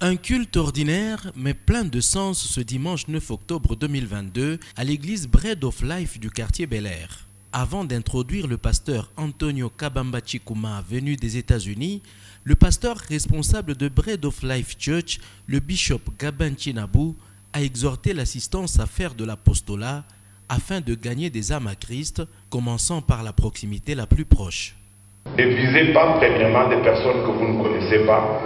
Un culte ordinaire mais plein de sens ce dimanche 9 octobre 2022 à l'église Bread of Life du quartier Bel Air. Avant d'introduire le pasteur Antonio Kabamba Chikuma venu des États-Unis, le pasteur responsable de Bread of Life Church, le bishop Gabin Chinabu, a exhorté l'assistance à faire de l'apostolat afin de gagner des âmes à Christ, commençant par la proximité la plus proche. Ne visez pas premièrement des personnes que vous ne connaissez pas.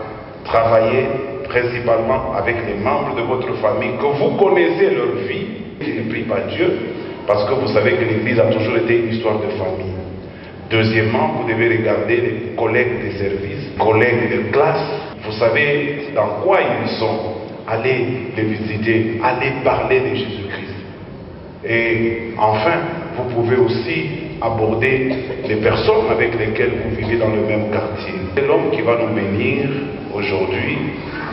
Travaillez principalement avec les membres de votre famille, que vous connaissez leur vie, qui ne prient pas Dieu, parce que vous savez que l'Église a toujours été une histoire de famille. Deuxièmement, vous devez regarder les collègues de service, collègues de classe. Vous savez dans quoi ils sont. Allez les visiter, allez parler de Jésus-Christ. Et enfin, vous pouvez aussi aborder les personnes avec lesquelles vous vivez dans le même quartier. L'homme qui va nous bénir aujourd'hui,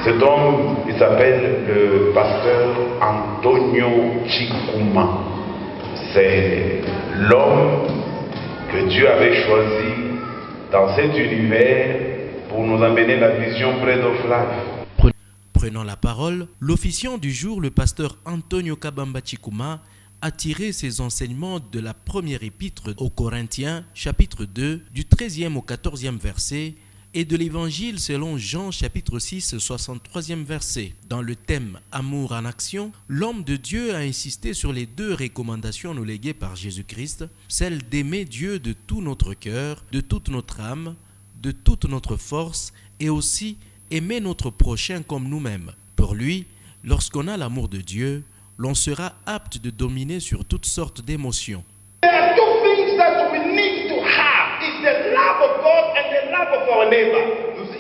cet homme, il s'appelle le pasteur Antonio Chikuma. C'est l'homme que Dieu avait choisi dans cet univers pour nous amener la vision Bread of Life. Prenant la parole, l'officiant du jour, le pasteur Antonio Kabamba Chikuma, a tiré ses enseignements de la première épître aux Corinthiens, chapitre 2, du 13e au 14e verset, et de l'évangile selon Jean, chapitre 6, 63e verset. Dans le thème « Amour en action », l'homme de Dieu a insisté sur les deux recommandations nous léguées par Jésus-Christ, celle d'aimer Dieu de tout notre cœur, de toute notre âme, de toute notre force, et aussi aimer notre prochain comme nous-mêmes. Pour lui, lorsqu'on a l'amour de Dieu, l'on sera apte de dominer sur toutes sortes d'émotions. There are two things that we need to have. It's the love of God and the love of our neighbor.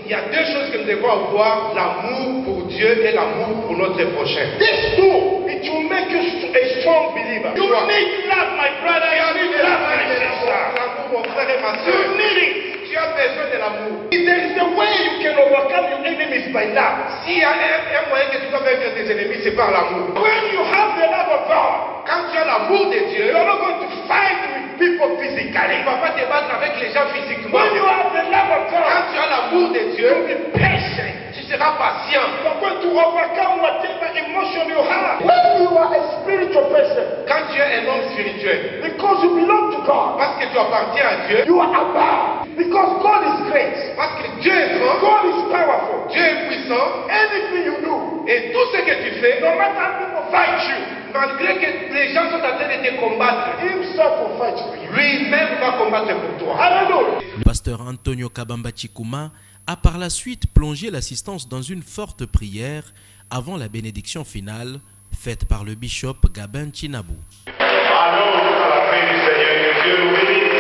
Il y a deux choses que nous devons avoir, l'amour pour Dieu et l'amour pour notre prochain. These two, it will make you a strong believer. You need love, my brother. You need love, my sister. L'amour, mon frère et ma soeur. You need it. Tu as besoin de l'amour. There is a way you can overcome your enemies by love. S'il y a un moyen que tu dois vaincre tes ennemis, c'est par l'amour. When you have the love of God, quand tu as l'amour de Dieu, you are not going to fight with people physically. Tu ne vas pas te battre avec les gens physiquement. When you have the love of God, quand tu as l'amour de Dieu, you will be patient. Tu seras patient. You are going to overcome whatever emotion you have. When you are a spiritual person, quand tu es un homme spirituel, because you belong to God, parce que tu appartiens à Dieu, you are above. Because God is great. Parce que Dieu est grand. God is powerful. Dieu est puissant. Anything you do. Et tout ce que tu fais, no matter how people fight you, malgré que les gens sont en train de te combattre, himself will fight for you. Lui-même va combattre pour toi. Alléluia. Le pasteur Antonio Kabamba Chikuma a par la suite plongé l'assistance dans une forte prière avant la bénédiction finale faite par le bishop Gabin Chinabu. Allons à la paix du Seigneur, que Dieu nous bénisse.